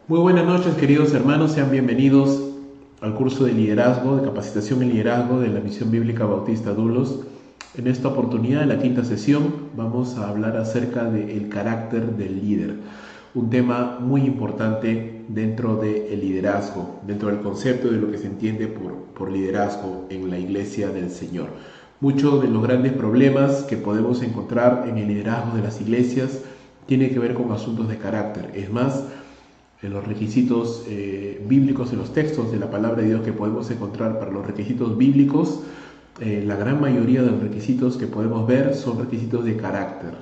Muy buenas noches, queridos hermanos, sean bienvenidos al curso de liderazgo, de capacitación en liderazgo de la Misión Bíblica Bautista Dulos. En esta oportunidad, en la quinta sesión, vamos a hablar acerca del carácter del líder, un tema muy importante dentro del liderazgo, dentro del concepto de lo que se entiende por liderazgo en la Iglesia del Señor. Muchos de los grandes problemas que podemos encontrar en el liderazgo de las iglesias tienen que ver con asuntos de carácter. Es más, en los requisitos bíblicos, en los textos de la palabra de Dios que podemos encontrar para los requisitos bíblicos, la gran mayoría de los requisitos que podemos ver son requisitos de carácter,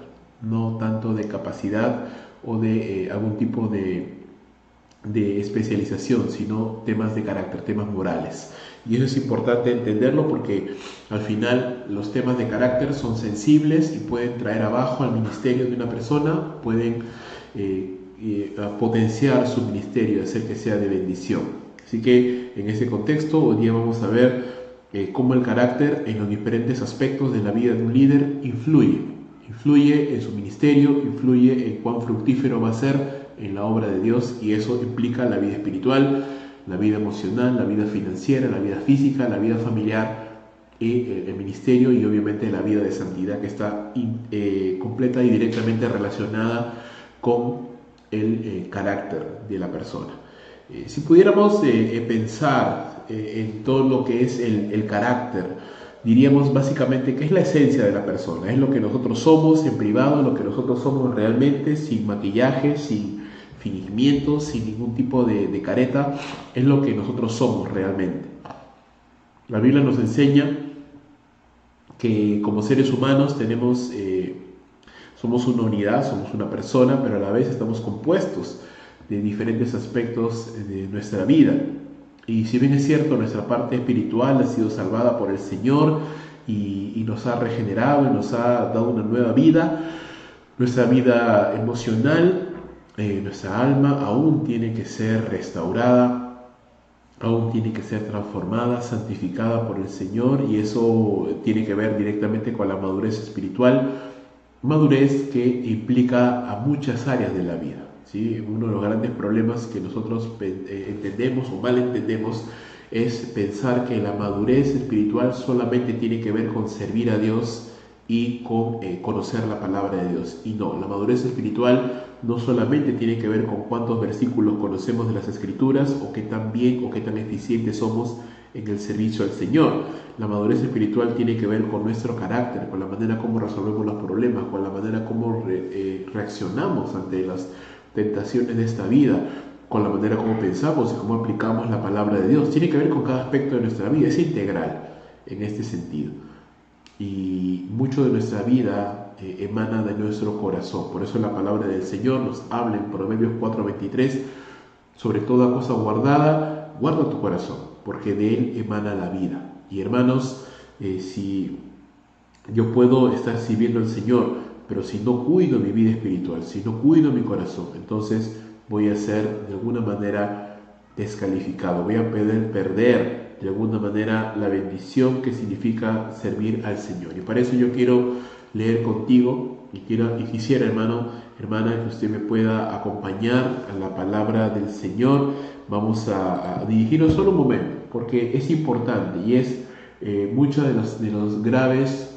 no tanto de capacidad o de algún tipo de especialización, sino temas de carácter, temas morales. Y eso es importante entenderlo porque al final los temas de carácter son sensibles y pueden traer abajo al ministerio de una persona, pueden potenciar su ministerio, hacer que sea de bendición. Así que en ese contexto hoy día vamos a ver cómo el carácter en los diferentes aspectos de la vida de un líder influye en su ministerio, influye en cuán fructífero va a ser en la obra de Dios, y eso implica la vida espiritual, la vida emocional, la vida financiera, la vida física, la vida familiar y el ministerio, y obviamente la vida de santidad que está completa y directamente relacionada con el carácter de la persona. Si pudiéramos pensar en todo lo que es el carácter, diríamos básicamente que es la esencia de la persona, es lo que nosotros somos en privado, lo que nosotros somos realmente, sin maquillaje, sin fingimientos, sin ningún tipo de careta, es lo que nosotros somos realmente. La Biblia nos enseña que como seres humanos somos una unidad, somos una persona, pero a la vez estamos compuestos de diferentes aspectos de nuestra vida. Y si bien es cierto, nuestra parte espiritual ha sido salvada por el Señor y nos ha regenerado y nos ha dado una nueva vida, nuestra vida emocional, nuestra alma aún tiene que ser restaurada, aún tiene que ser transformada, santificada por el Señor, y eso tiene que ver directamente con la madurez espiritual, madurez que implica a muchas áreas de la vida. ¿Sí? Uno de los grandes problemas que nosotros entendemos o mal entendemos es pensar que la madurez espiritual solamente tiene que ver con servir a Dios y con conocer la palabra de Dios. Y no, la madurez espiritual no solamente tiene que ver con cuántos versículos conocemos de las Escrituras o qué tan bien o qué tan eficientes somos en el servicio al Señor. La madurez espiritual tiene que ver con nuestro carácter, con la manera como resolvemos los problemas, con la manera como reaccionamos ante las tentaciones de esta vida, con la manera como pensamos y cómo aplicamos la palabra de Dios. Tiene que ver con cada aspecto de nuestra vida, es integral en este sentido. Y mucho de nuestra vida emana de nuestro corazón. Por eso la palabra del Señor nos habla en Proverbios 4:23, sobre toda cosa guardada, guarda tu corazón, porque de él emana la vida. Y hermanos, si yo puedo estar sirviendo al Señor, pero si no cuido mi vida espiritual, si no cuido mi corazón, entonces voy a ser de alguna manera descalificado, voy a perder de alguna manera la bendición que significa servir al Señor. Y para eso yo quiero leer contigo y quisiera, hermana, que usted me pueda acompañar a la palabra del Señor. Vamos a dirigirnos solo un momento, porque es importante y es muchos de los graves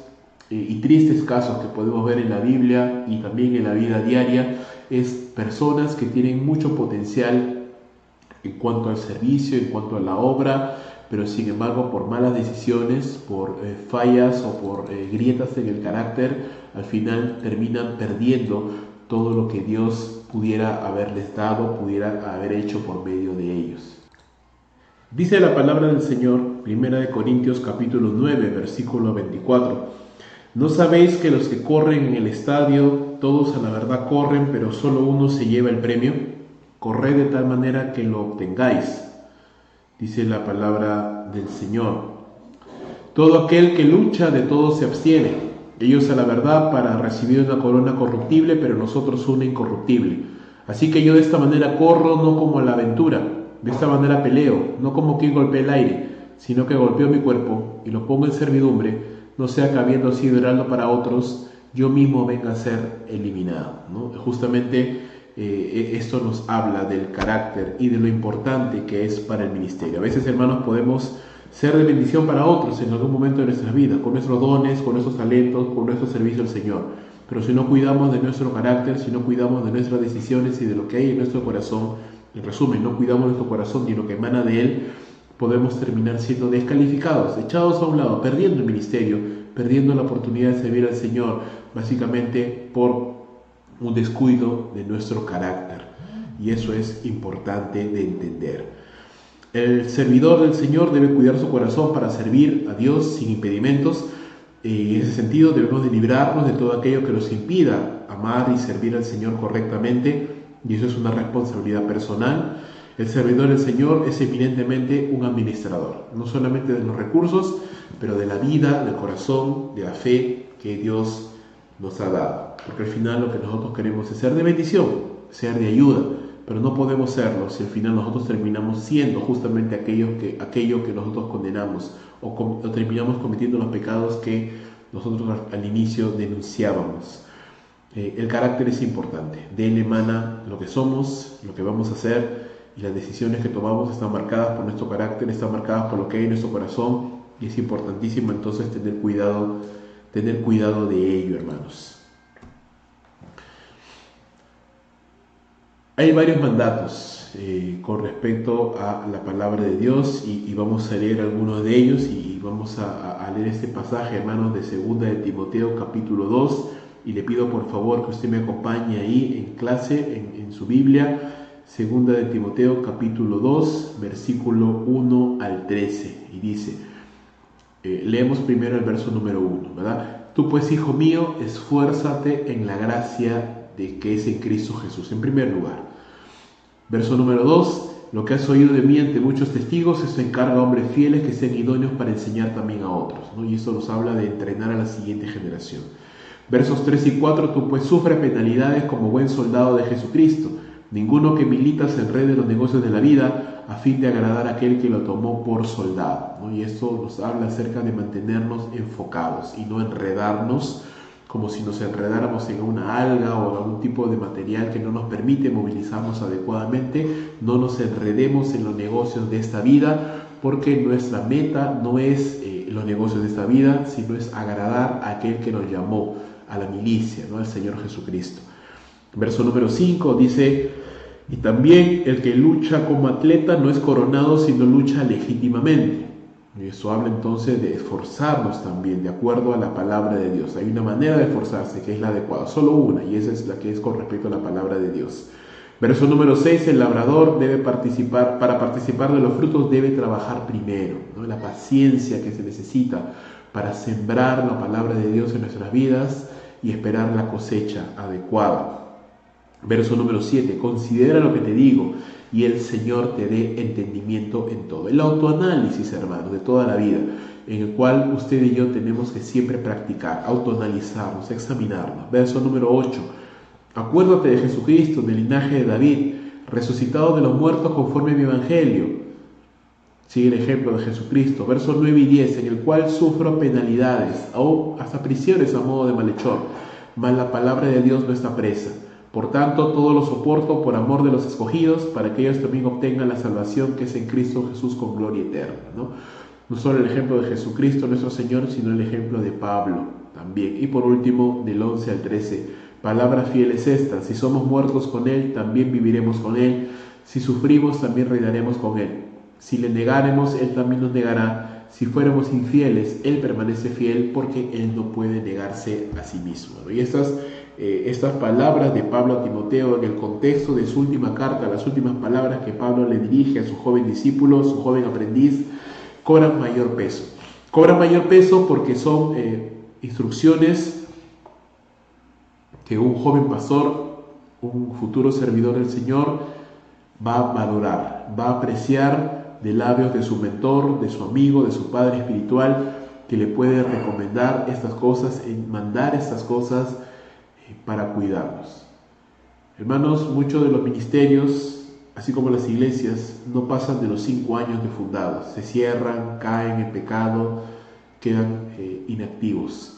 y tristes casos que podemos ver en la Biblia y también en la vida diaria, es personas que tienen mucho potencial en cuanto al servicio, en cuanto a la obra, pero sin embargo por malas decisiones, por fallas o por grietas en el carácter, al final terminan perdiendo todo lo que Dios pudiera haberles dado, pudiera haber hecho por medio de ellos. Dice la palabra del Señor, 1 Corintios capítulo 9, versículo 24. ¿No sabéis que los que corren en el estadio, todos a la verdad corren, pero solo uno se lleva el premio? Corred de tal manera que lo obtengáis, dice la palabra del Señor. Todo aquel que lucha, de todo se abstiene. Ellos a la verdad para recibir una corona corruptible, pero nosotros una incorruptible. Así que yo de esta manera corro, no como a la aventura. De esta manera peleo, no como quien golpea el aire, sino que golpeo mi cuerpo y lo pongo en servidumbre, no sea que habiendo sido heraldo para otros, yo mismo venga a ser eliminado, ¿no? Justamente esto nos habla del carácter y de lo importante que es para el ministerio. A veces, hermanos, podemos ser de bendición para otros en algún momento de nuestras vidas, con nuestros dones, con nuestros talentos, con nuestro servicio al Señor. Pero si no cuidamos de nuestro carácter, si no cuidamos de nuestras decisiones y de lo que hay en nuestro corazón, en resumen, no cuidamos nuestro corazón ni lo que emana de él, podemos terminar siendo descalificados, echados a un lado, perdiendo el ministerio, perdiendo la oportunidad de servir al Señor, básicamente por un descuido de nuestro carácter. Y eso es importante de entender. El servidor del Señor debe cuidar su corazón para servir a Dios sin impedimentos. En ese sentido debemos de librarnos de todo aquello que nos impida amar y servir al Señor correctamente, y eso es una responsabilidad personal. El servidor del Señor es eminentemente un administrador, no solamente de los recursos, pero de la vida, del corazón, de la fe que Dios nos ha dado. Porque al final lo que nosotros queremos es ser de bendición, ser de ayuda, pero no podemos serlo si al final nosotros terminamos siendo justamente aquello que nosotros condenamos o terminamos cometiendo los pecados que nosotros al inicio denunciábamos. El carácter es importante, de él emana lo que somos, lo que vamos a hacer, y las decisiones que tomamos están marcadas por nuestro carácter, están marcadas por lo que hay en nuestro corazón, y es importantísimo entonces tener cuidado de ello, hermanos. Hay varios mandatos con respecto a la palabra de Dios y vamos a leer algunos de ellos y vamos a leer este pasaje, hermanos, de 2 de Timoteo capítulo 2, y le pido por favor que usted me acompañe ahí en clase, en su Biblia, 2 de Timoteo capítulo 2, versículo 1 al 13, y dice, leemos primero el verso número 1, ¿verdad? Tú pues, hijo mío, esfuérzate en la gracia de que es en Cristo Jesús, en primer lugar. Verso número 2, lo que has oído de mí ante muchos testigos, eso encarga a hombres fieles que sean idóneos para enseñar también a otros, ¿no? Y esto nos habla de entrenar a la siguiente generación. Versos 3 y 4, tú pues sufre penalidades como buen soldado de Jesucristo. Ninguno que milita se enrede en los negocios de la vida a fin de agradar a aquel que lo tomó por soldado, ¿no? Y esto nos habla acerca de mantenernos enfocados y no enredarnos como si nos enredáramos en una alga o en algún tipo de material que no nos permite movilizarnos adecuadamente. No nos enredemos en los negocios de esta vida, porque nuestra meta no es los negocios de esta vida, sino es agradar a aquel que nos llamó a la milicia, ¿no? Al Señor Jesucristo. Verso número 5 dice, y también el que lucha como atleta no es coronado, sino lucha legítimamente. Y eso habla entonces de esforzarnos también, de acuerdo a la palabra de Dios. Hay una manera de esforzarse que es la adecuada, solo una, y esa es la que es con respecto a la palabra de Dios. Verso número 6, el labrador debe participar, para participar de los frutos debe trabajar primero, ¿no? La paciencia que se necesita para sembrar la palabra de Dios en nuestras vidas y esperar la cosecha adecuada. Verso número 7, considera lo que te digo y el Señor te dé entendimiento en todo. El autoanálisis, hermanos, de toda la vida, en el cual usted y yo tenemos que siempre practicar, autoanalizarnos, examinarnos. Verso número 8, acuérdate de Jesucristo, del linaje de David, resucitado de los muertos conforme a mi evangelio. Sigue el ejemplo de Jesucristo. Versos 9 y 10, en el cual sufro penalidades, o hasta prisiones a modo de malhechor, mas la palabra de Dios no está presa. Por tanto, todo lo soporto por amor de los escogidos, para que ellos también obtengan la salvación que es en Cristo Jesús con gloria eterna, ¿no? No solo el ejemplo de Jesucristo nuestro Señor, sino el ejemplo de Pablo también. Y por último, del 11 al 13, palabra fiel es esta: si somos muertos con Él, también viviremos con Él. Si sufrimos, también reinaremos con Él. Si le negáremos, Él también nos negará. Si fuéramos infieles, Él permanece fiel, porque Él no puede negarse a sí mismo, ¿no? Y estas palabras de Pablo a Timoteo en el contexto de su última carta, las últimas palabras que Pablo le dirige a su joven discípulo, su joven aprendiz, cobran mayor peso. Cobran mayor peso porque son instrucciones que un joven pastor, un futuro servidor del Señor, va a valorar, va a apreciar de labios de su mentor, de su amigo, de su padre espiritual, que le puede recomendar estas cosas, mandar estas cosas para cuidarnos. Hermanos, muchos de los ministerios, así como las iglesias, no pasan de los 5 años de fundados. Se cierran, caen en pecado, quedan inactivos.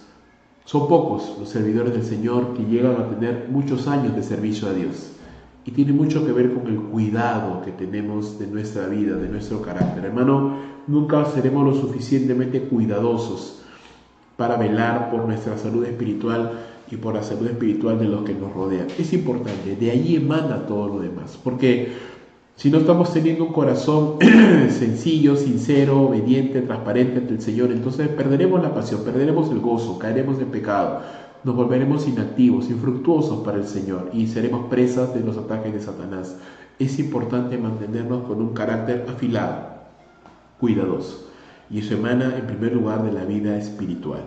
Son pocos los servidores del Señor que llegan a tener muchos años de servicio a Dios. y tiene mucho que ver con el cuidado que tenemos de nuestra vida, de nuestro carácter. Hermano, nunca seremos lo suficientemente cuidadosos para velar por nuestra salud espiritual y por la salud espiritual de los que nos rodean. Es importante, de allí emana todo lo demás, porque si no estamos teniendo un corazón sencillo, sincero, obediente, transparente ante el Señor, entonces perderemos la pasión, perderemos el gozo, caeremos en pecado, nos volveremos inactivos, infructuosos para el Señor y seremos presas de los ataques de Satanás. Es importante mantenernos con un carácter afilado, cuidadoso. Y eso emana en primer lugar de la vida espiritual.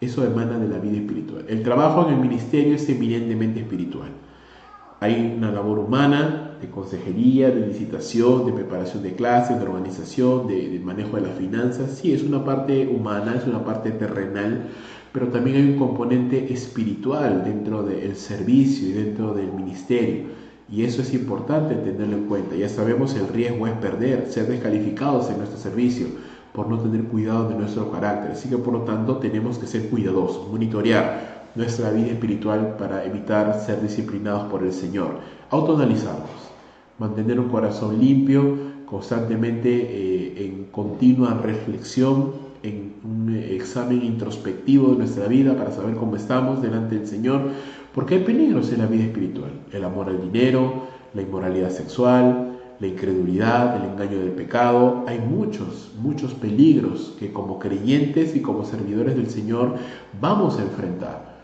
Eso emana de la vida espiritual. El trabajo en el ministerio es eminentemente espiritual. Hay una labor humana de consejería, de licitación, de preparación de clases, de organización, de manejo de las finanzas. Sí, es una parte humana, es una parte terrenal, pero también hay un componente espiritual dentro del servicio y dentro del ministerio. Y eso es importante tenerlo en cuenta. Ya sabemos, el riesgo es perder, ser descalificados en nuestro servicio por no tener cuidado de nuestro carácter. Así que por lo tanto tenemos que ser cuidadosos, monitorear nuestra vida espiritual para evitar ser disciplinados por el Señor. Autoanalizarnos, mantener un corazón limpio, constantemente en continua reflexión, en un examen introspectivo de nuestra vida para saber cómo estamos delante del Señor, porque hay peligros en la vida espiritual: el amor al dinero, la inmoralidad sexual, la incredulidad, el engaño del pecado. Hay muchos peligros que como creyentes y como servidores del Señor vamos a enfrentar,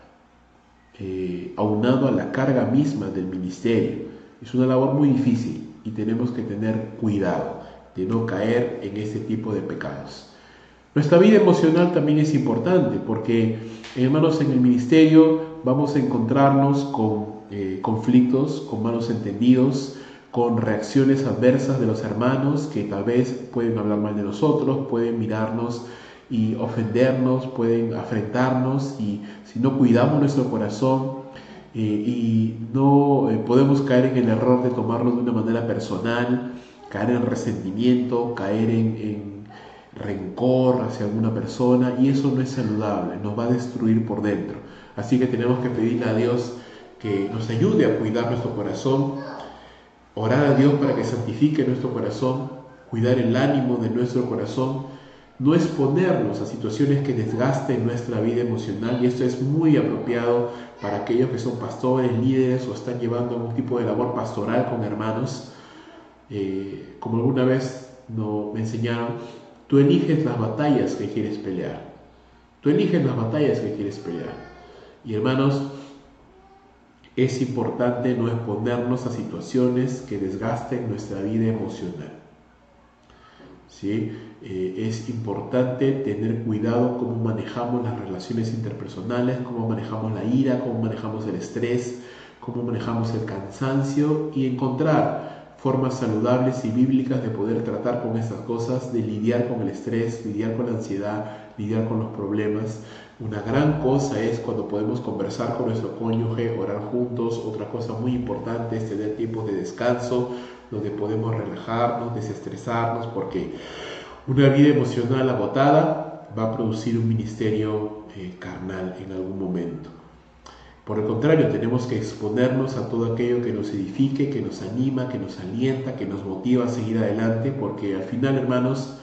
aunado a la carga misma del ministerio. Es una labor muy difícil y tenemos que tener cuidado de no caer en este tipo de pecados. Nuestra vida emocional también es importante porque, hermanos, en el ministerio vamos a encontrarnos con conflictos, con malos entendidos, con reacciones adversas de los hermanos que tal vez pueden hablar mal de nosotros, pueden mirarnos y ofendernos, pueden afrentarnos, y si no cuidamos nuestro corazón y no podemos caer en el error de tomarlo de una manera personal, caer en resentimiento, caer en rencor hacia alguna persona, y eso no es saludable, nos va a destruir por dentro. Así que tenemos que pedirle a Dios que nos ayude a cuidar nuestro corazón, orar a Dios para que santifique nuestro corazón, cuidar el ánimo de nuestro corazón, no exponernos a situaciones que desgasten nuestra vida emocional. Y esto es muy apropiado para aquellos que son pastores, líderes o están llevando algún tipo de labor pastoral con hermanos. Como alguna vez me enseñaron, tú eliges las batallas que quieres pelear. Tú eliges las batallas que quieres pelear. Y hermanos, es importante no exponernos a situaciones que desgasten nuestra vida emocional. ¿Sí? Es importante tener cuidado cómo manejamos las relaciones interpersonales, cómo manejamos la ira, cómo manejamos el estrés, cómo manejamos el cansancio, y encontrar formas saludables y bíblicas de poder tratar con estas cosas, de lidiar con el estrés, lidiar con la ansiedad, lidiar con los problemas. Una gran cosa es cuando podemos conversar con nuestro cónyuge, orar juntos. Otra cosa muy importante es tener tiempos de descanso donde podemos relajarnos, desestresarnos, porque una vida emocional agotada va a producir un ministerio carnal en algún momento. Por el contrario, tenemos que exponernos a todo aquello que nos edifique, que nos anima, que nos alienta, que nos motiva a seguir adelante, porque al final, hermanos,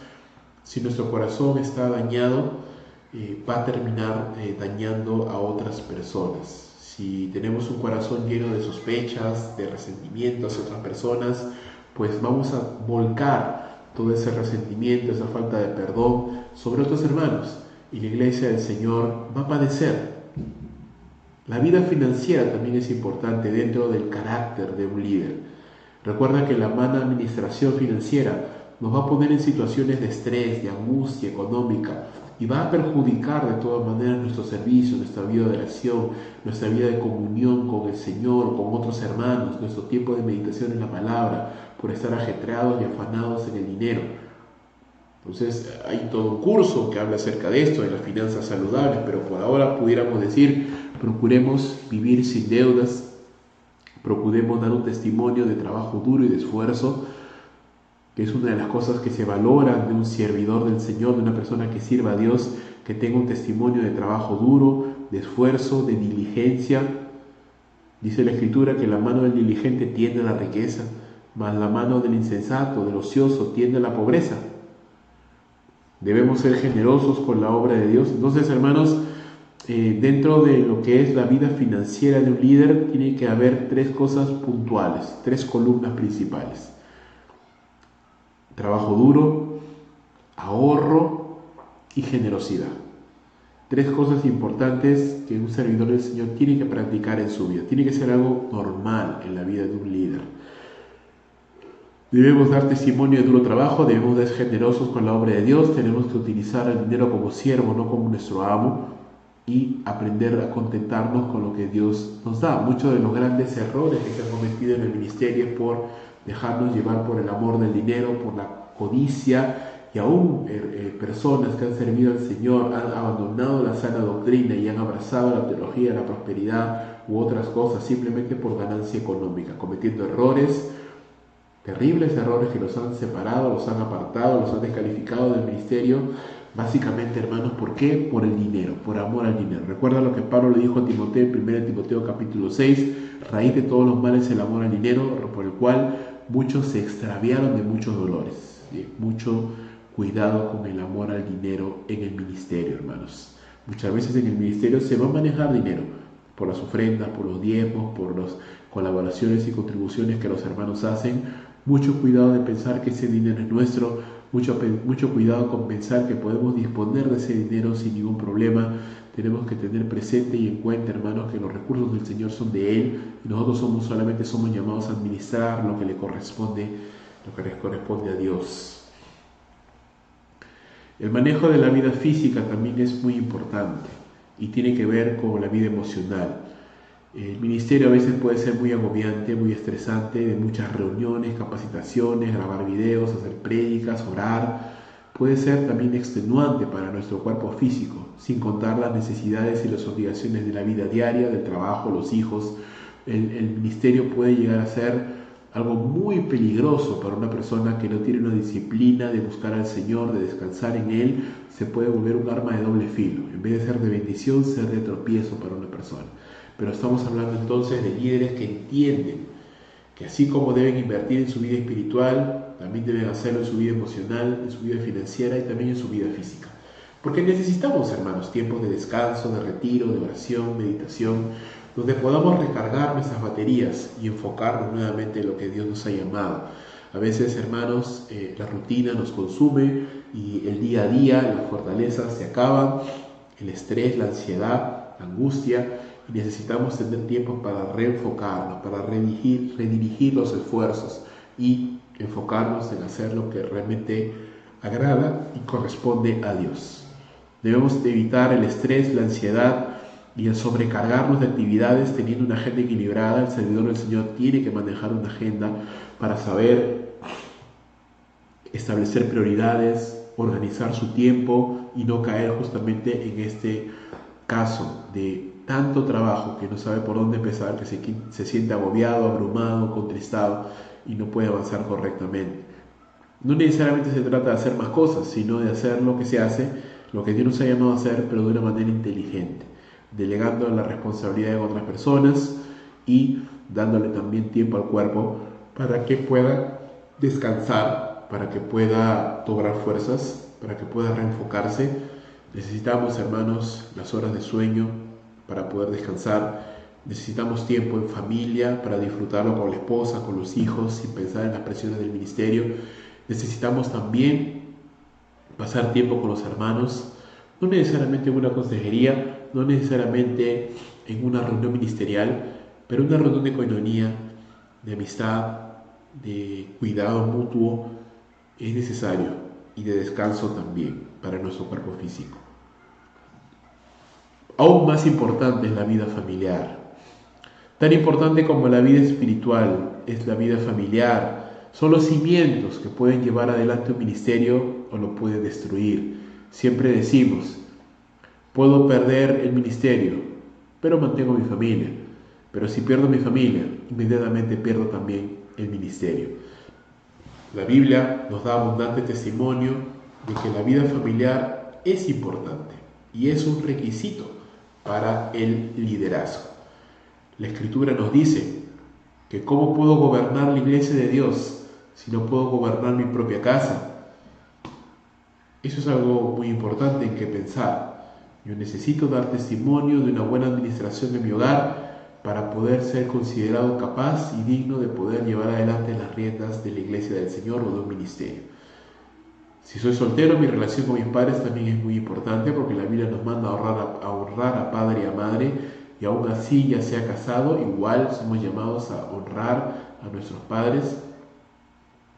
si nuestro corazón está dañado, va a terminar dañando a otras personas. Si tenemos un corazón lleno de sospechas, de resentimientos hacia otras personas, pues vamos a volcar todo ese resentimiento, esa falta de perdón sobre otros hermanos, y la iglesia del Señor va a padecer. La vida financiera también es importante dentro del carácter de un líder. Recuerda que la mala administración financiera nos va a poner en situaciones de estrés, de angustia económica, y va a perjudicar de todas maneras nuestro servicio, nuestra vida de oración, nuestra vida de comunión con el Señor, con otros hermanos, nuestro tiempo de meditación en la palabra, por estar ajetreados y afanados en el dinero. Entonces hay todo un curso que habla acerca de esto, de las finanzas saludables, pero por ahora pudiéramos decir: procuremos vivir sin deudas, procuremos dar un testimonio de trabajo duro y de esfuerzo, que es una de las cosas que se valoran de un servidor del Señor, de una persona que sirva a Dios, que tenga un testimonio de trabajo duro, de esfuerzo, de diligencia, Dice la Escritura que la mano del diligente tiende a la riqueza, mas la mano del insensato, del ocioso, tiende a la pobreza. Debemos ser generosos con la obra de Dios. Entonces, hermanos, dentro de lo que es la vida financiera de un líder, tiene que haber tres cosas puntuales, tres columnas principales: trabajo duro, ahorro y generosidad. Tres cosas importantes que un servidor del Señor tiene que practicar en su vida. Tiene que ser algo normal en la vida de un líder. Debemos dar testimonio de duro trabajo, debemos ser generosos con la obra de Dios, tenemos que utilizar el dinero como siervo, no como nuestro amo, y aprender a contentarnos con lo que Dios nos da. Muchos de los grandes errores que se han cometido en el ministerio es por dejarnos llevar por el amor del dinero, por la codicia, y aún personas que han servido al Señor han abandonado la sana doctrina y han abrazado la teología de la prosperidad u otras cosas simplemente por ganancia económica, cometiendo errores, terribles errores que los han separado, los han apartado, los han descalificado del ministerio. Básicamente, hermanos, ¿por qué? Por el dinero, por amor al dinero. Recuerda lo que Pablo le dijo a Timoteo en 1 Timoteo capítulo 6, raíz de todos los males el amor al dinero, por el cual muchos se extraviaron de muchos dolores. ¿Sí? Mucho cuidado con el amor al dinero en el ministerio, hermanos. Muchas veces en el ministerio se va a manejar dinero por las ofrendas, por los diezmos, por las colaboraciones y contribuciones que los hermanos hacen. Mucho cuidado de pensar que ese dinero es nuestro, mucho cuidado con pensar que podemos disponer de ese dinero sin ningún problema. Tenemos que tener presente y en cuenta, hermanos, que los recursos del Señor son de Él y nosotros solamente somos llamados a administrar lo que les corresponde a Dios. El manejo de la vida física también es muy importante y tiene que ver con la vida emocional. El ministerio a veces puede ser muy agobiante, muy estresante, de muchas reuniones, capacitaciones, grabar videos, hacer prédicas, orar. Puede ser también extenuante para nuestro cuerpo físico, sin contar las necesidades y las obligaciones de la vida diaria, del trabajo, los hijos. El ministerio puede llegar a ser algo muy peligroso para una persona que no tiene una disciplina de buscar al Señor, de descansar en Él. Se puede volver un arma de doble filo. En vez de ser de bendición, ser de tropiezo para una persona. Pero estamos hablando entonces de líderes que entienden que así como deben invertir en su vida espiritual, también deben hacerlo en su vida emocional, en su vida financiera y también en su vida física. Porque necesitamos, hermanos, tiempos de descanso, de retiro, de oración, meditación, donde podamos recargar nuestras baterías y enfocarnos nuevamente en lo que Dios nos ha llamado. A veces, hermanos, la rutina nos consume y el día a día, las fortalezas se acaban, el estrés, la ansiedad, la angustia, y necesitamos tener tiempo para reenfocarnos, para redirigir los esfuerzos y enfocarnos en hacer lo que realmente agrada y corresponde a Dios. Debemos evitar el estrés, la ansiedad y el sobrecargarnos de actividades teniendo una agenda equilibrada. El servidor del Señor tiene que manejar una agenda para saber establecer prioridades, organizar su tiempo y no caer justamente en este caso de tanto trabajo que no sabe por dónde empezar, que se siente agobiado, abrumado, contristado y no puede avanzar correctamente. No necesariamente se trata de hacer más cosas, sino de hacer lo que se hace, lo que Dios nos ha llamado a hacer, pero de una manera inteligente, delegando la responsabilidad en otras personas y dándole también tiempo al cuerpo para que pueda descansar, para que pueda cobrar fuerzas, para que pueda reenfocarse. Necesitamos, hermanos, las horas de sueño para poder descansar. Necesitamos tiempo en familia para disfrutarlo con la esposa, con los hijos, sin pensar en las presiones del ministerio. Necesitamos también pasar tiempo con los hermanos, no necesariamente en una consejería, no necesariamente en una reunión ministerial, pero una reunión de coinonía, de amistad, de cuidado mutuo, es necesario, y de descanso también para nuestro cuerpo físico. Aún más importante es la vida familiar. Tan importante como la vida espiritual es la vida familiar. Son los cimientos que pueden llevar adelante un ministerio o lo pueden destruir. Siempre decimos, puedo perder el ministerio, pero mantengo mi familia. Pero si pierdo mi familia, inmediatamente pierdo también el ministerio. La Biblia nos da abundante testimonio de que la vida familiar es importante y es un requisito para el liderazgo. La Escritura nos dice que cómo puedo gobernar la iglesia de Dios si no puedo gobernar mi propia casa. Eso es algo muy importante en que pensar. Yo necesito dar testimonio de una buena administración en mi hogar para poder ser considerado capaz y digno de poder llevar adelante las riendas de la iglesia del Señor o de un ministerio. Si soy soltero, mi relación con mis padres también es muy importante porque la Biblia nos manda a honrar a padre y a madre, y aún así, ya sea casado, igual somos llamados a honrar a nuestros padres.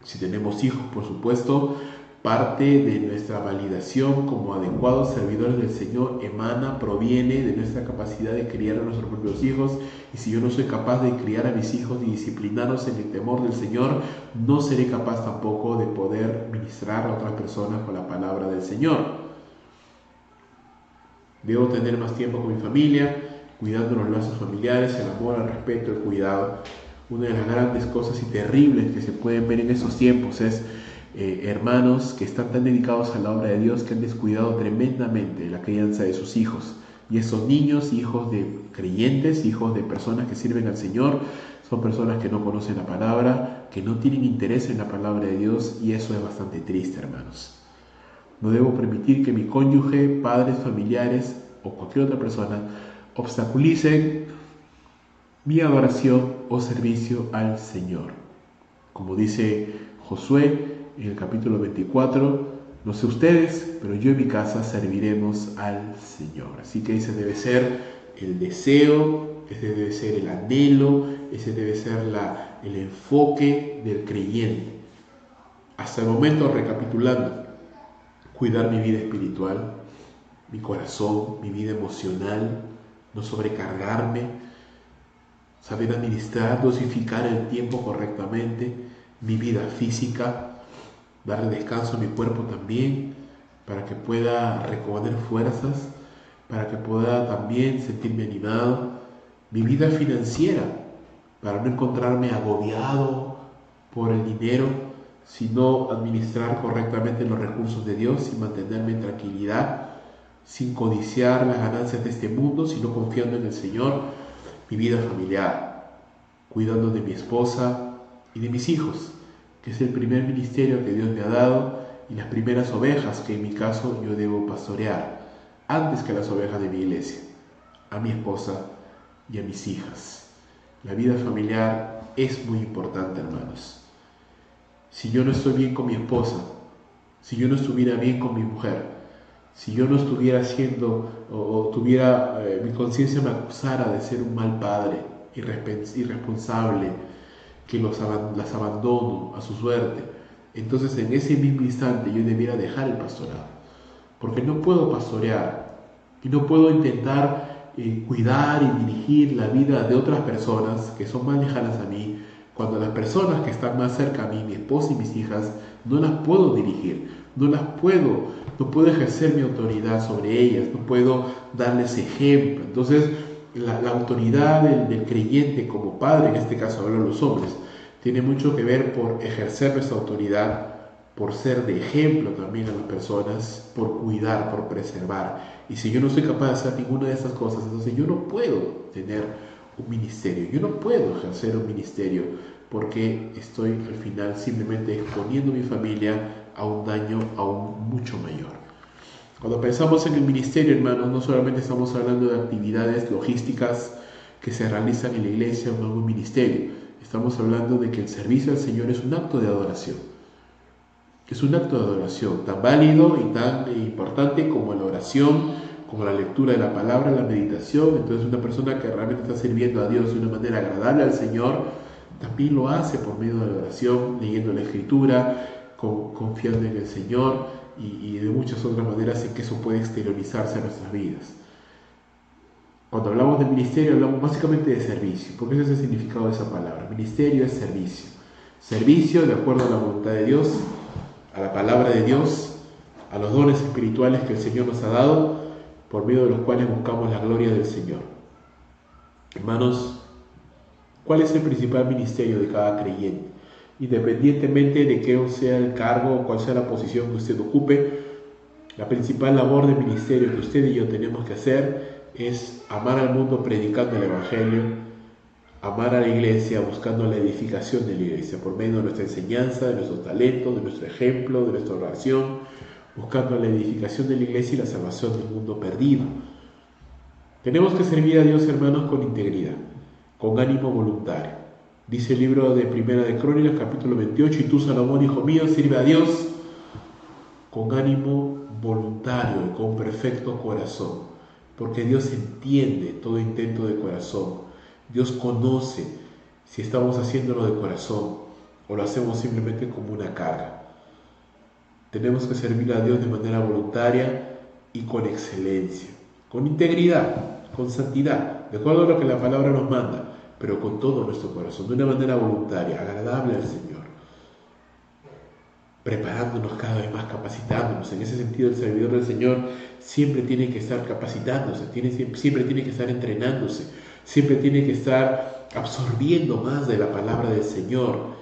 Si tenemos hijos, por supuesto, parte de nuestra validación como adecuados servidores del Señor proviene de nuestra capacidad de criar a nuestros propios hijos. Y si yo no soy capaz de criar a mis hijos y disciplinarlos en el temor del Señor, no seré capaz tampoco de poder ministrar a otras personas con la palabra del Señor. Debo tener más tiempo con mi familia, cuidando los lazos familiares, el amor, el respeto, el cuidado. Una de las grandes cosas y terribles que se pueden ver en esos tiempos es hermanos que están tan dedicados a la obra de Dios que han descuidado tremendamente la crianza de sus hijos. Y esos niños, hijos de creyentes, hijos de personas que sirven al Señor, son personas que no conocen la palabra, que no tienen interés en la palabra de Dios, y eso es bastante triste, hermanos. No debo permitir que mi cónyuge, padres, familiares o cualquier otra persona obstaculicen mi adoración o servicio al Señor. Como dice Josué en el capítulo 24, no sé ustedes, pero yo y mi casa serviremos al Señor. Así que ese debe ser el deseo, ese debe ser el anhelo, ese debe ser el enfoque del creyente. Hasta el momento, recapitulando, cuidar mi vida espiritual, mi corazón, mi vida emocional, no sobrecargarme, saber administrar, dosificar el tiempo correctamente, mi vida física, darle descanso a mi cuerpo también, para que pueda recobrar fuerzas, para que pueda también sentirme animado, mi vida financiera, para no encontrarme agobiado por el dinero, sino administrar correctamente los recursos de Dios y mantenerme en tranquilidad, sin codiciar las ganancias de este mundo, sino confiando en el Señor. Mi vida familiar, cuidando de mi esposa y de mis hijos, que es el primer ministerio que Dios me ha dado y las primeras ovejas que en mi caso yo debo pastorear, antes que las ovejas de mi iglesia, a mi esposa y a mis hijas. La vida familiar es muy importante, hermanos. Si yo no estoy bien con mi esposa, si yo no estuviera bien con mi mujer, si yo no estuviera haciendo o tuviera, mi conciencia me acusara de ser un mal padre, irresponsable, que las abandono a su suerte, entonces en ese mismo instante yo debiera dejar el pastorado, porque no puedo pastorear y no puedo intentar cuidar y dirigir la vida de otras personas que son más lejanas a mí, cuando las personas que están más cerca a mí, mi esposa y mis hijas, no las puedo dirigir, no puedo ejercer mi autoridad sobre ellas, no puedo darles ejemplo. Entonces, la autoridad del creyente como padre, en este caso hablan los hombres, tiene mucho que ver por ejercer nuestra autoridad, por ser de ejemplo también a las personas, por cuidar, por preservar. Y si yo no soy capaz de hacer ninguna de esas cosas, entonces yo no puedo tener un ministerio, yo no puedo ejercer un ministerio, porque estoy al final simplemente exponiendo a mi familia a un daño aún mucho mayor. Cuando pensamos en el ministerio, hermanos, no solamente estamos hablando de actividades logísticas que se realizan en la iglesia o en algún ministerio. Estamos hablando de que el servicio al Señor es un acto de adoración. Es un acto de adoración tan válido y tan importante como la oración, como la lectura de la palabra, la meditación. Entonces, una persona que realmente está sirviendo a Dios de una manera agradable al Señor, también lo hace por medio de la oración, leyendo la Escritura, confiando en el Señor y de muchas otras maneras en que eso puede exteriorizarse a nuestras vidas. Cuando hablamos de ministerio, hablamos básicamente de servicio, porque ese es el significado de esa palabra. Ministerio es servicio. Servicio de acuerdo a la voluntad de Dios, a la palabra de Dios, a los dones espirituales que el Señor nos ha dado, por medio de los cuales buscamos la gloria del Señor. Hermanos, ¿cuál es el principal ministerio de cada creyente? Independientemente de qué sea el cargo o cuál sea la posición que usted ocupe, la principal labor de ministerio que usted y yo tenemos que hacer es amar al mundo predicando el Evangelio, amar a la iglesia buscando la edificación de la iglesia por medio de nuestra enseñanza, de nuestros talentos, de nuestro ejemplo, de nuestra oración, buscando la edificación de la iglesia y la salvación del mundo perdido. Tenemos que servir a Dios, hermanos, con integridad, con ánimo voluntario. Dice el libro de Primera de Crónicas, capítulo 28, y tú, Salomón, hijo mío, sirve a Dios con ánimo voluntario y con perfecto corazón, porque Dios entiende todo intento de corazón. Dios conoce si estamos haciéndolo de corazón o lo hacemos simplemente como una carga. Tenemos que servir a Dios de manera voluntaria y con excelencia, con integridad, con santidad, de acuerdo a lo que la palabra nos manda, pero con todo nuestro corazón, de una manera voluntaria, agradable al Señor, preparándonos cada vez más, capacitándonos. En ese sentido, el servidor del Señor siempre tiene que estar capacitándose, siempre tiene que estar entrenándose, siempre tiene que estar absorbiendo más de la palabra del Señor,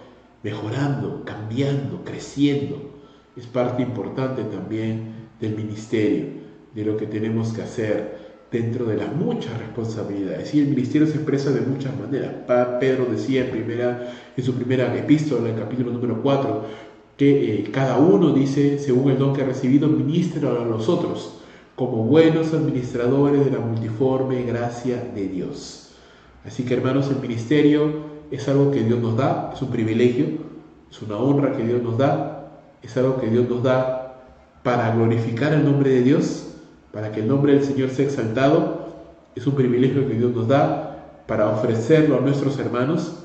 mejorando, cambiando, creciendo. Es parte importante también del ministerio, de lo que tenemos que hacer dentro de las muchas responsabilidades. Y el ministerio se expresa de muchas maneras. Pedro decía en su primera epístola, en el capítulo número 4, que cada uno, dice, según el don que ha recibido, ministra a los otros, como buenos administradores de la multiforme gracia de Dios. Así que, hermanos, el ministerio es algo que Dios nos da, es un privilegio, es una honra que Dios nos da, es algo que Dios nos da para glorificar el nombre de Dios, para que el nombre del Señor sea exaltado. Es un privilegio que Dios nos da para ofrecerlo a nuestros hermanos.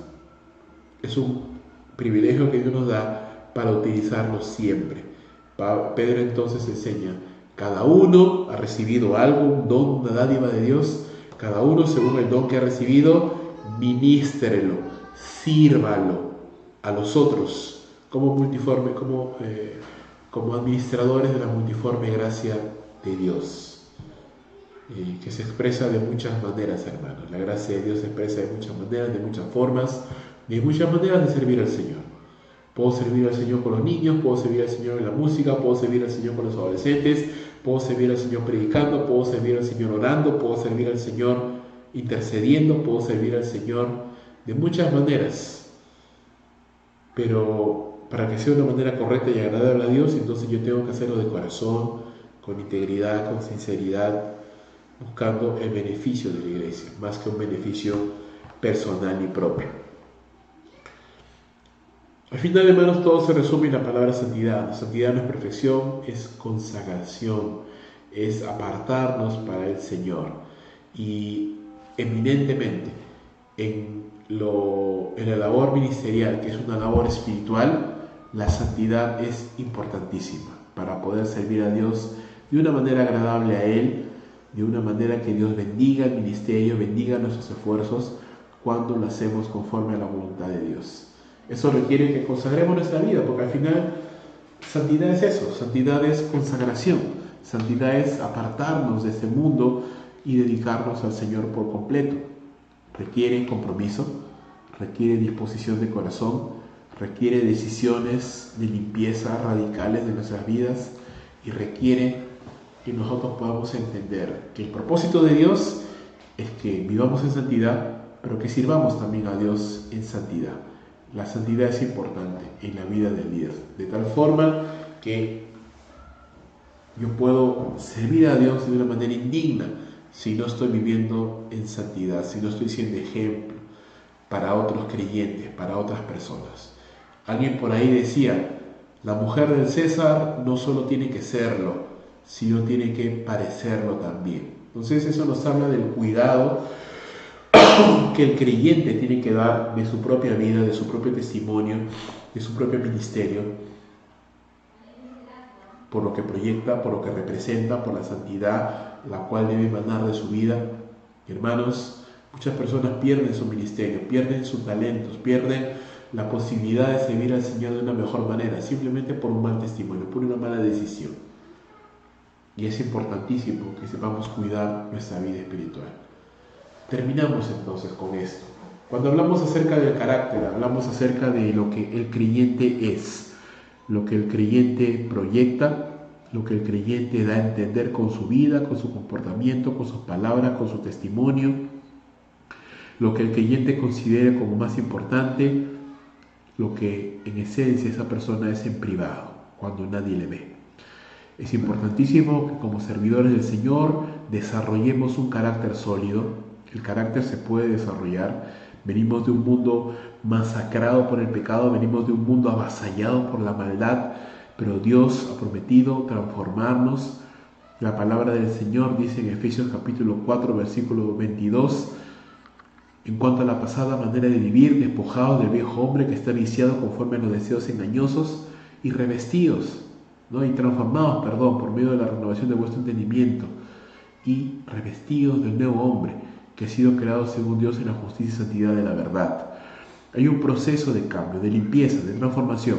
Es un privilegio que Dios nos da para utilizarlo siempre. Pedro entonces enseña, cada uno ha recibido algo, un don, una dádiva de Dios. Cada uno, según el don que ha recibido, ministrelo, sírvalo a los otros como administradores de la multiforme gracia de Dios, que se expresa de muchas maneras, hermanos. La gracia de Dios se expresa de muchas maneras, de muchas formas, de muchas maneras de servir al Señor. Puedo servir al Señor con los niños, puedo servir al Señor en la música, puedo servir al Señor con los adolescentes, puedo servir al Señor predicando, puedo servir al Señor orando, puedo servir al Señor intercediendo, puedo servir al Señor de muchas maneras. Pero para que sea de una manera correcta y agradable a Dios, entonces yo tengo que hacerlo de corazón, con integridad, con sinceridad, buscando el beneficio de la iglesia, más que un beneficio personal y propio. Al final, hermanos, todo se resume en la palabra santidad. Santidad no es perfección, es consagración, es apartarnos para el Señor. Y eminentemente en la labor ministerial, que es una labor espiritual, la santidad es importantísima para poder servir a Dios de una manera agradable a Él, de una manera que Dios bendiga el ministerio, bendiga nuestros esfuerzos cuando lo hacemos conforme a la voluntad de Dios. Eso requiere que consagremos nuestra vida, porque al final santidad es eso, santidad es consagración, santidad es apartarnos de este mundo y dedicarnos al Señor por completo. Requiere compromiso, requiere disposición de corazón, requiere decisiones de limpieza radicales de nuestras vidas y requiere que nosotros podamos entender que el propósito de Dios es que vivamos en santidad, pero que sirvamos también a Dios en santidad. La santidad es importante en la vida del líder, de tal forma que yo puedo servir a Dios de una manera indigna si no estoy viviendo en santidad, si no estoy siendo ejemplo para otros creyentes, para otras personas. Alguien por ahí decía, la mujer del César no solo tiene que serlo, sino tiene que parecerlo también. Entonces eso nos habla del cuidado que el creyente tiene que dar de su propia vida, de su propio testimonio, de su propio ministerio, por lo que proyecta, por lo que representa, por la santidad, la cual debe emanar de su vida. Hermanos, muchas personas pierden su ministerio, pierden sus talentos, pierden la posibilidad de servir al Señor de una mejor manera, simplemente por un mal testimonio, por una mala decisión. Y es importantísimo que sepamos cuidar nuestra vida espiritual. Terminamos entonces con esto. Cuando hablamos acerca del carácter, hablamos acerca de lo que el creyente es, lo que el creyente proyecta, lo que el creyente da a entender con su vida, con su comportamiento, con sus palabras, con su testimonio. lo que el creyente considere como más importante, lo que en esencia esa persona es en privado, cuando nadie le ve. Es importantísimo que como servidores del Señor desarrollemos un carácter sólido. El carácter se puede desarrollar. Venimos de un mundo masacrado por el pecado, venimos de un mundo avasallado por la maldad, pero Dios ha prometido transformarnos. La palabra del Señor dice en Efesios capítulo 4, versículo 22, en cuanto a la pasada manera de vivir, despojados del viejo hombre que está viciado conforme a los deseos engañosos y revestidos, y transformados, por medio de la renovación de vuestro entendimiento y revestidos del nuevo hombre que ha sido creado según Dios en la justicia y santidad de la verdad. Hay un proceso de cambio, de limpieza, de transformación,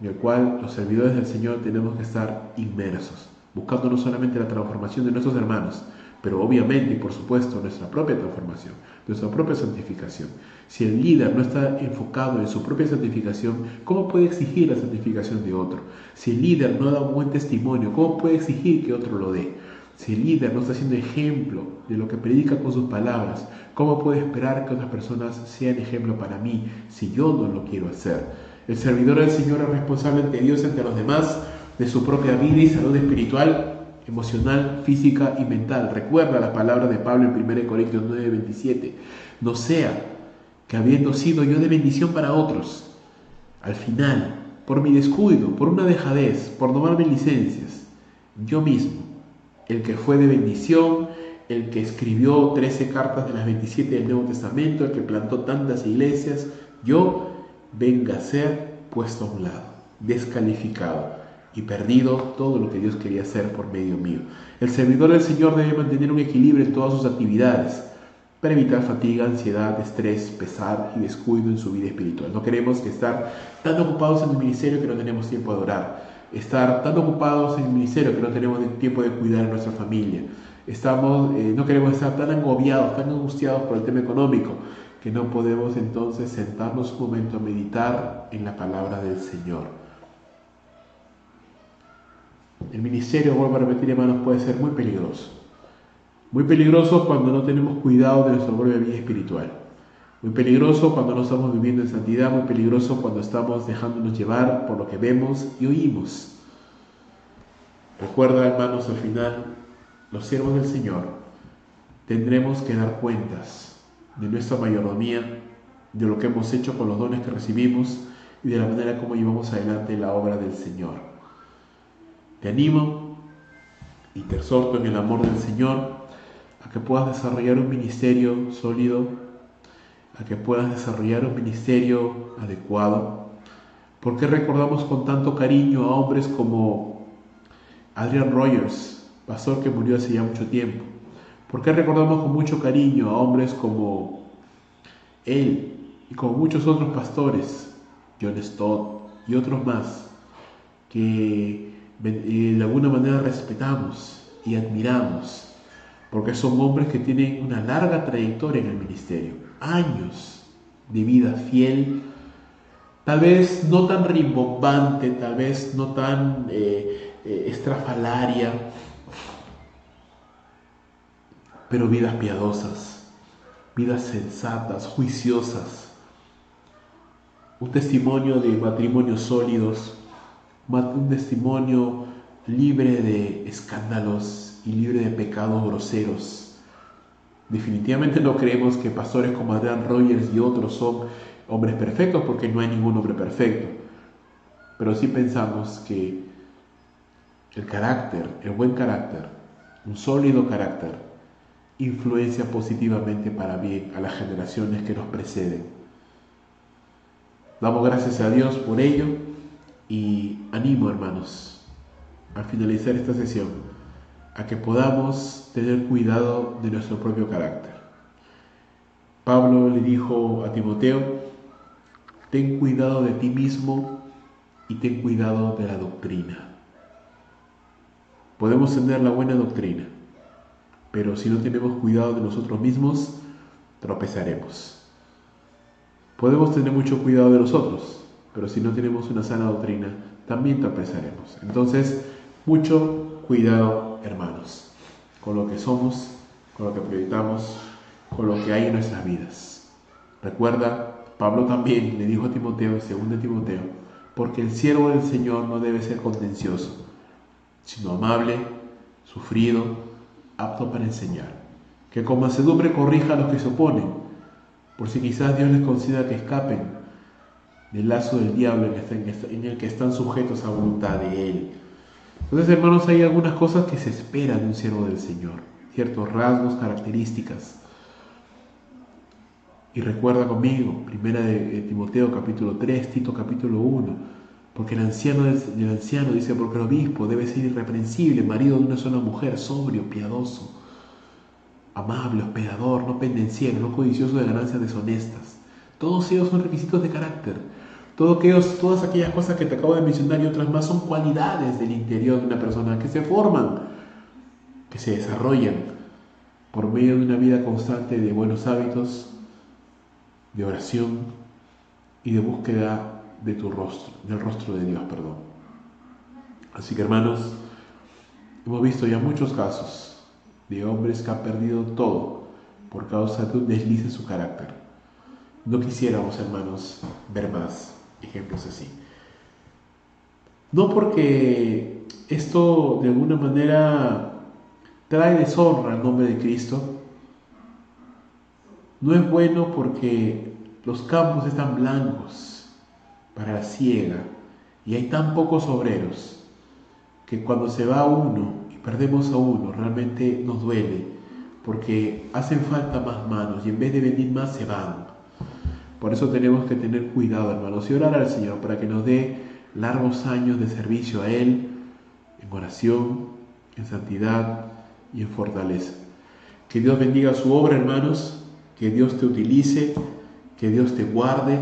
en el cual los servidores del Señor tenemos que estar inmersos, buscando no solamente la transformación de nuestros hermanos, pero obviamente y por supuesto nuestra propia transformación, nuestra propia santificación. Si el líder no está enfocado en su propia santificación, ¿cómo puede exigir la santificación de otro? Si el líder no da un buen testimonio, ¿cómo puede exigir que otro lo dé? Si el líder no está siendo ejemplo de lo que predica con sus palabras, ¿cómo puede esperar que otras personas sean ejemplo para mí si yo no lo quiero hacer? El servidor del Señor es responsable ante Dios y ante los demás de su propia vida y salud espiritual, emocional, física y mental. Recuerda las palabras de Pablo en 1 Corintios 9:27. No sea que habiendo sido yo de bendición para otros, al final, por mi descuido, por una dejadez, por no darme licencias, yo mismo, el que fue de bendición, el que escribió 13 cartas de las 27 del Nuevo Testamento, el que plantó tantas iglesias, yo venga a ser puesto a un lado, descalificado y perdido todo lo que Dios quería hacer por medio mío. El servidor del Señor debe mantener un equilibrio en todas sus actividades para evitar fatiga, ansiedad, estrés, pesar y descuido en su vida espiritual. No queremos que estar tan ocupados en el ministerio que no tenemos tiempo de orar, estar tan ocupados en el ministerio que no tenemos tiempo de cuidar a nuestra familia. No queremos estar tan agobiados, tan angustiados por el tema económico, que no podemos entonces sentarnos un momento a meditar en la palabra del Señor. El ministerio, vuelvo a repetir, hermanos, puede ser muy peligroso. Muy peligroso cuando no tenemos cuidado de nuestra propia vida espiritual. Muy peligroso cuando no estamos viviendo en santidad. Muy peligroso cuando estamos dejándonos llevar por lo que vemos y oímos. Recuerda, hermanos, al final, los siervos del Señor tendremos que dar cuentas de nuestra mayordomía, de lo que hemos hecho con los dones que recibimos y de la manera como llevamos adelante la obra del Señor. Te animo y te exhorto en el amor del Señor a que puedas desarrollar un ministerio sólido, a que puedas desarrollar un ministerio adecuado. ¿Por qué recordamos con tanto cariño a hombres como Adrian Rogers, pastor que murió hace ya mucho tiempo? ¿Por qué recordamos con mucho cariño a hombres como él y como muchos otros pastores, John Stott y otros más, que de alguna manera respetamos y admiramos? Porque son hombres que tienen una larga trayectoria en el ministerio, años de vida fiel, tal vez no tan rimbombante, tal vez no tan estrafalaria, pero vidas piadosas, vidas sensatas, juiciosas, un testimonio de matrimonios sólidos, un testimonio libre de escándalos y libre de pecados groseros. Definitivamente no creemos que pastores como Adrian Rogers y otros son hombres perfectos, porque no hay ningún hombre perfecto, pero sí pensamos que el carácter, el buen carácter, un sólido carácter, influencia positivamente para bien a las generaciones que nos preceden. Damos gracias a Dios por ello y animo, hermanos, al finalizar esta sesión, a que podamos tener cuidado de nuestro propio carácter. Pablo le dijo a Timoteo: ten cuidado de ti mismo y ten cuidado de la doctrina. Podemos tener la buena doctrina, pero si no tenemos cuidado de nosotros mismos, tropezaremos. Podemos tener mucho cuidado de los otros, pero si no tenemos una sana doctrina, también tropezaremos. Entonces, mucho cuidado, hermanos, con lo que somos, con lo que proyectamos, con lo que hay en nuestras vidas. Recuerda, Pablo también le dijo a Timoteo, en 2 Timoteo, porque el siervo del Señor no debe ser contencioso, sino amable, sufrido, apto para enseñar, que con mansedumbre corrija a los que se oponen, por si quizás Dios les conceda que escapen del lazo del diablo en el que están sujetos a voluntad de Él. Entonces, hermanos, hay algunas cosas que se esperan de un siervo del Señor, ciertos rasgos, características. Y recuerda conmigo, primera de Timoteo capítulo 3, Tito capítulo 1, porque el anciano dice, porque el obispo debe ser irreprensible, marido de una sola mujer, sobrio, piadoso, amable, hospedador, no pendenciero, no codicioso de ganancias deshonestas. Todos ellos son requisitos de carácter. Todas aquellas cosas que te acabo de mencionar y otras más son cualidades del interior de una persona que se forman, que se desarrollan por medio de una vida constante de buenos hábitos, de oración y de búsqueda de tu rostro, del rostro de Dios, perdón. Así que, hermanos, hemos visto ya muchos casos de hombres que han perdido todo por causa de un desliz en su carácter. No quisiéramos, hermanos, ver más ejemplos así. No porque esto de alguna manera trae deshonra al nombre de Cristo. No es bueno porque los campos están blancos para la siega y hay tan pocos obreros que cuando se va uno y perdemos a uno realmente nos duele porque hacen falta más manos y en vez de venir más se van. Por eso tenemos que tener cuidado, hermanos, y orar al Señor para que nos dé largos años de servicio a Él en oración, en santidad y en fortaleza. Que Dios bendiga su obra, hermanos, que Dios te utilice, que Dios te guarde,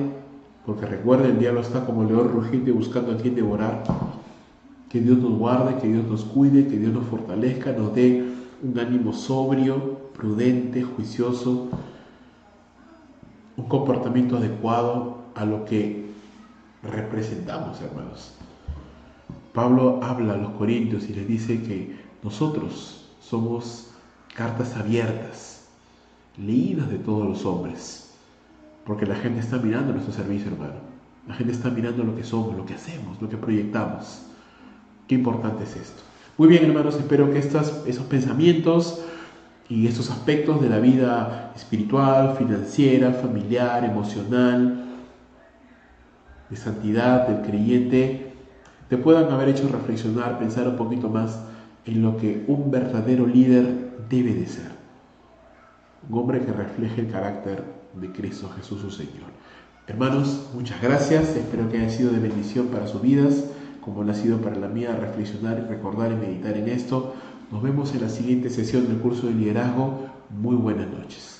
porque recuerda, el diablo está como león rugiente buscando a quien devorar. Que Dios nos guarde, que Dios nos cuide, que Dios nos fortalezca, nos dé un ánimo sobrio, prudente, juicioso, un comportamiento adecuado a lo que representamos, hermanos. Pablo habla a los corintios y les dice que nosotros somos cartas abiertas, leídas de todos los hombres, porque la gente está mirando nuestro servicio, hermano. La gente está mirando lo que somos, lo que hacemos, lo que proyectamos. Qué importante es esto. Muy bien, hermanos, espero que esos pensamientos y estos aspectos de la vida espiritual, financiera, familiar, emocional, de santidad del creyente, te puedan haber hecho reflexionar, pensar un poquito más en lo que un verdadero líder debe de ser. Un hombre que refleje el carácter de Cristo Jesús, su Señor. Hermanos, muchas gracias. Espero que haya sido de bendición para sus vidas, como lo ha sido para la mía, reflexionar y recordar y meditar en esto. Nos vemos en la siguiente sesión del curso de liderazgo. Muy buenas noches.